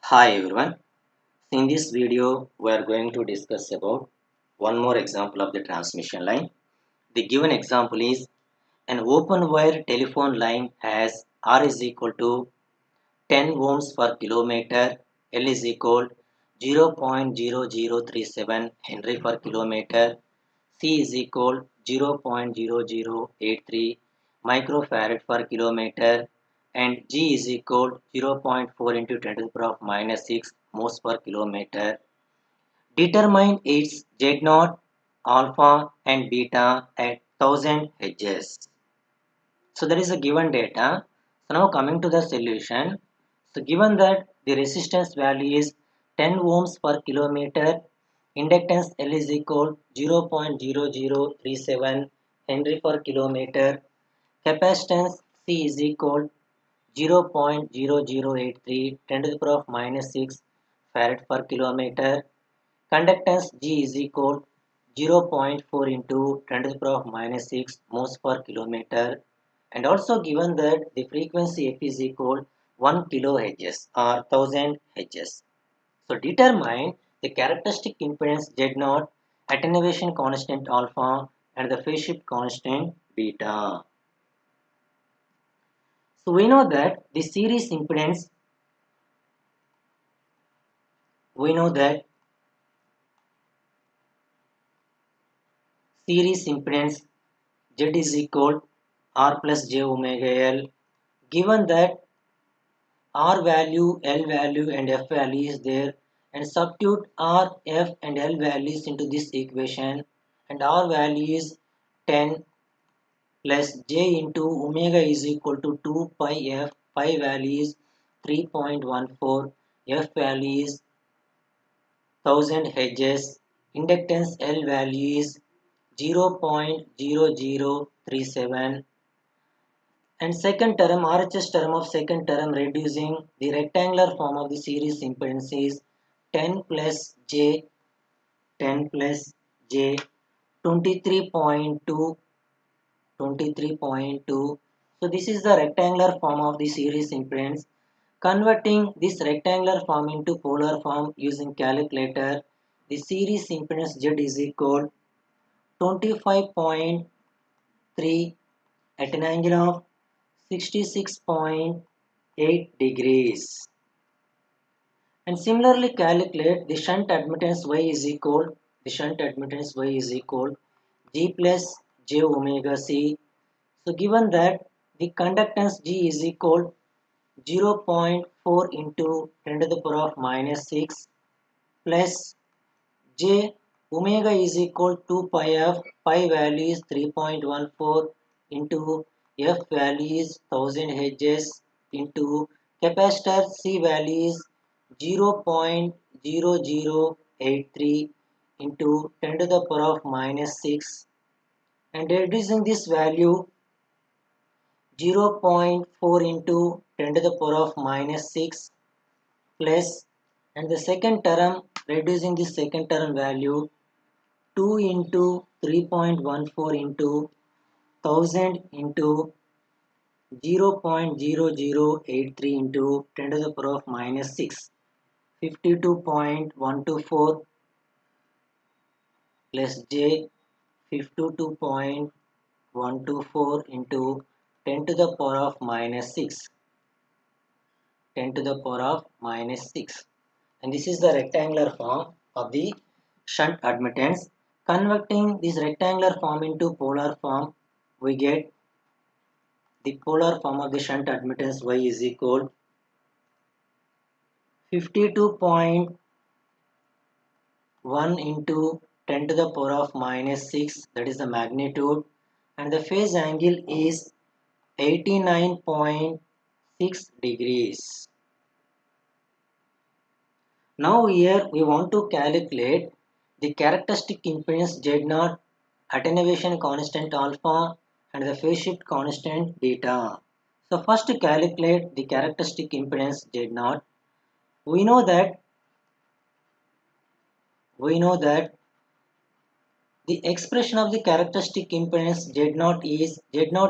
Hi everyone. In this video, we are going to discuss about one more example of the transmission line. The given example is an open wire telephone line has R is equal to 10 ohms per kilometer, L is equal 0.0037 Henry per kilometer, C is equal 0.0083 microfarad per kilometer, and G is equal 0.4 into 10 to the power of minus 6 moles per kilometer. Determine its Z naught, alpha and beta at 1000 Hz. So there is a given data. So now coming to the solution. So given that the resistance value is 10 ohms per kilometer, inductance L is equal 0.0037 Henry per kilometer, capacitance C is equal 0.0083 10 to the power of minus 6 farad per kilometer, conductance G is equal 0.4 into 10 to the power of minus 6 moles per kilometer, and also given that the frequency f is equal 1 kilohertz or 1000 Hz. So determine the characteristic impedance Z0, attenuation constant alpha, and the phase shift constant beta. So we know that the we know that series impedance Z is equal R plus J omega L. Given that R value, L value and F value is there, and substitute R, F and L values into this equation, and R value is 10 plus J into omega is equal to 2 pi F, pi value is 3.14, F value is 1000 Hz, inductance L value is 0.0037, and second term, RHS term of second term reducing the rectangular form of the series impedance is 10 plus J, 10 plus J, 23.2, 23.2. So this is the rectangular form of the series impedance. Converting this rectangular form into polar form using calculator, the series impedance Z is equal 25.3 at an angle of 66.8 degrees. And similarly calculate the shunt admittance Y is equal G plus J omega C. So given that the conductance G is equal 0.4 into 10 to the power of minus 6 plus J omega is equal to pi f, pi value is 3.14 into f value is 1000 Hz into capacitor C value is 0.0083 into 10 to the power of minus 6, and reducing this value 0.4 into 10 to the power of minus 6 plus, and the second term reducing the second term value 2 into 3.14 into 1000 into 0.0083 into 10 to the power of minus 6, 52.124 plus J, 52.124 into 10 to the power of minus 6, 10 to the power of minus 6. And this is the rectangular form of the shunt admittance. Converting this rectangular form into polar form, we get the polar form of the shunt admittance Y is equal 52.1 into 10 to the power of minus 6, that is the magnitude, and the phase angle is 89.6 degrees. Now here we want to calculate the characteristic impedance Z0, attenuation constant alpha, and the phase shift constant beta. So first to calculate the characteristic impedance Z0, we know that the expression of the characteristic impedance Z0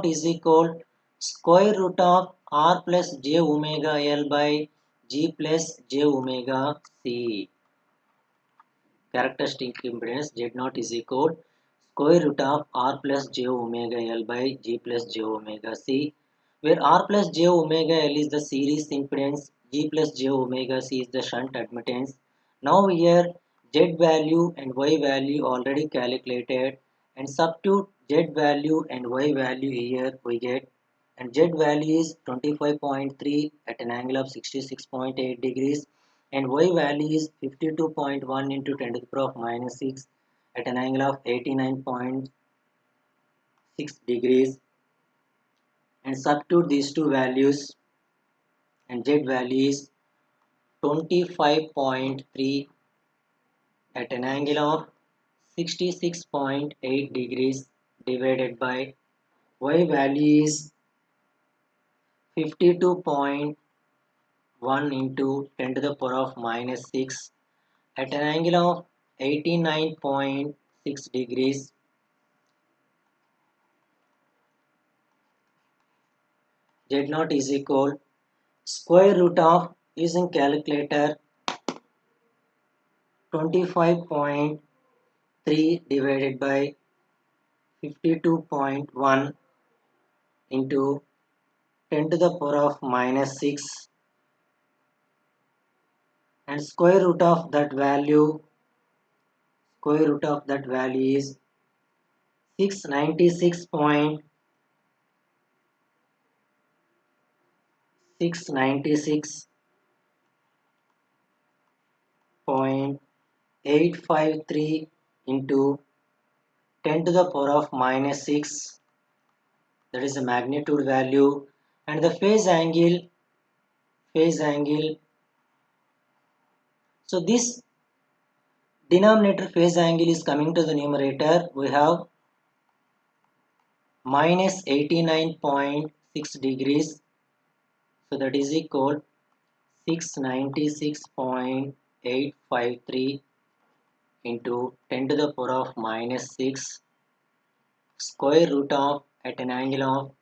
is equal square root of R plus J omega L by G plus J omega C. Characteristic impedance Z0 is equal square root of R plus J omega L by G plus J omega C, where R plus J omega L is the series impedance, G plus J omega C is the shunt admittance. Now here Z value and Y value already calculated, and substitute Z value and Y value here we get, and Z value is 25.3 at an angle of 66.8 degrees, and Y value is 52.1 into 10 to the power of minus 6 at an angle of 89.6 degrees, and substitute these two values, and Z value is 25.3 at an angle of 66.8 degrees divided by Y value is 52.1 into 10 to the power of minus 6 at an angle of 89.6 degrees. Z0 is equal square root of, using calculator, 25.3 divided by 52.1 into 10 to the power of minus 6, and square root of that value is 696.696.8 853 into 10 to the power of minus 6, that is the magnitude value, and the phase angle. So this denominator phase angle is coming to the numerator. We have minus 89.6 degrees. So that is equal 696.853 into 10 to the power of minus 6 square root of, at an angle of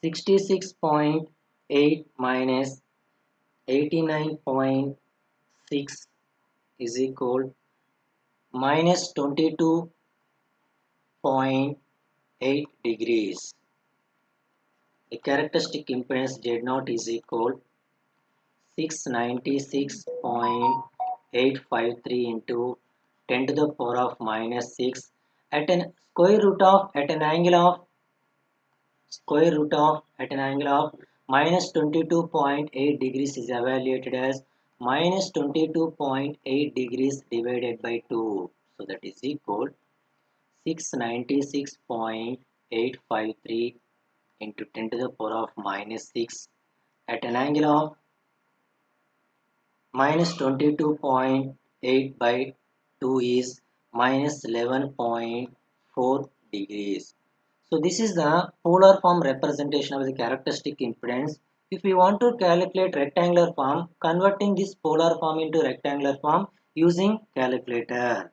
66.8 minus 89.6 is equal minus 22.8 degrees. The characteristic impedance Z0 is equal 696.853 into 10 to the power of minus 6 at an square root of at an angle of minus 22.8 degrees is evaluated as minus 22.8 degrees divided by 2. So that is equal 696.853 into 10 to the power of minus 6 at an angle of minus 22.8 by 2 is minus 11.4 degrees. So this is the polar form representation of the characteristic impedance. If we want to calculate rectangular form, converting this polar form into rectangular form using calculator.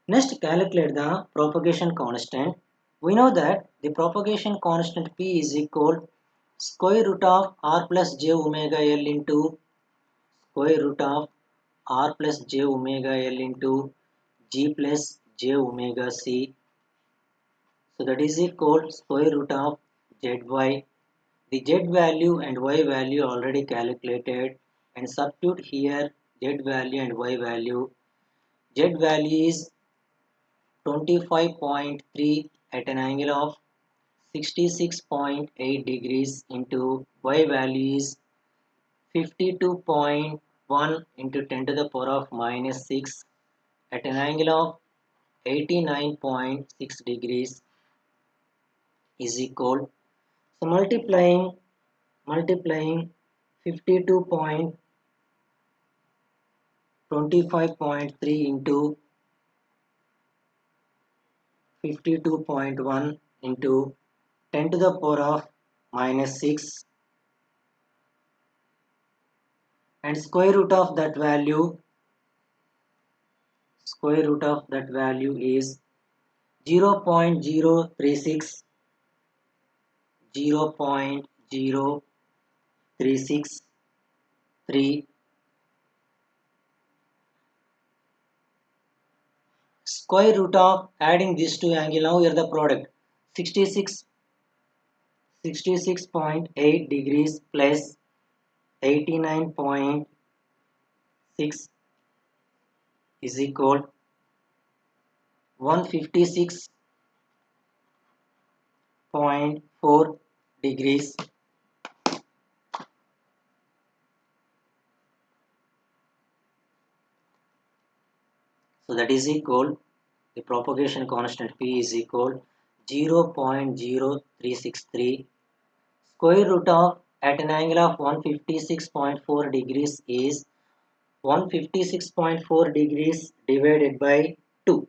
Next, calculate the propagation constant. We know that the propagation constant P is equal square root of R plus J omega L into square root of R plus J omega L into G plus J omega C. So that is equal square root of Zy. The Z value and Y value already calculated, and substitute here Z value and Y value. Z value is 25.3 at an angle of 66.8 degrees into Y value is 52.1 into 10 to the power of minus 6 at an angle of 89.6 degrees is equal. So multiplying 52.25.3 into 52.1 into 10 to the power of minus 6, and square root of that value is 0.036 0.036 3. Square root of adding these two angle. Now here the product 66.8 degrees plus 89.6 is equal 156.4 degrees. So that is equal, the propagation constant P is equal 0.0363. Square root of at an angle of 156.4 degrees is 156.4 degrees divided by 2.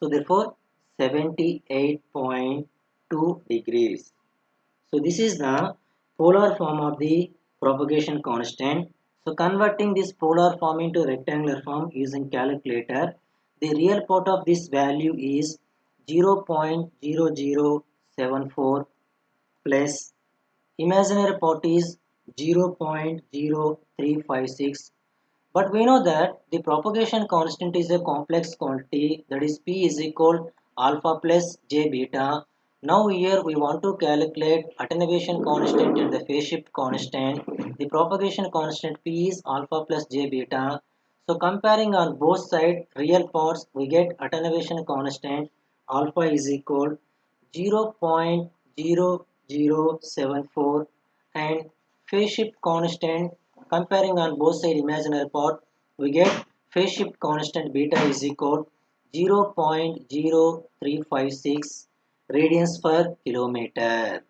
So therefore 78.2 degrees. So this is the polar form of the propagation constant. So converting this polar form into rectangular form using calculator, the real part of this value is 0.0074 plus imaginary part is 0.0356. But we know that the propagation constant is a complex quantity, that is P is equal alpha plus j beta. Now here we want to calculate attenuation constant and the phase shift constant. The propagation constant P is alpha plus j beta. So comparing on both sides real parts, we get attenuation constant alpha is equal 0.0074 and phase shift constant, comparing on both side imaginary part, we get phase shift constant beta is equal 0.0356 radians per kilometer.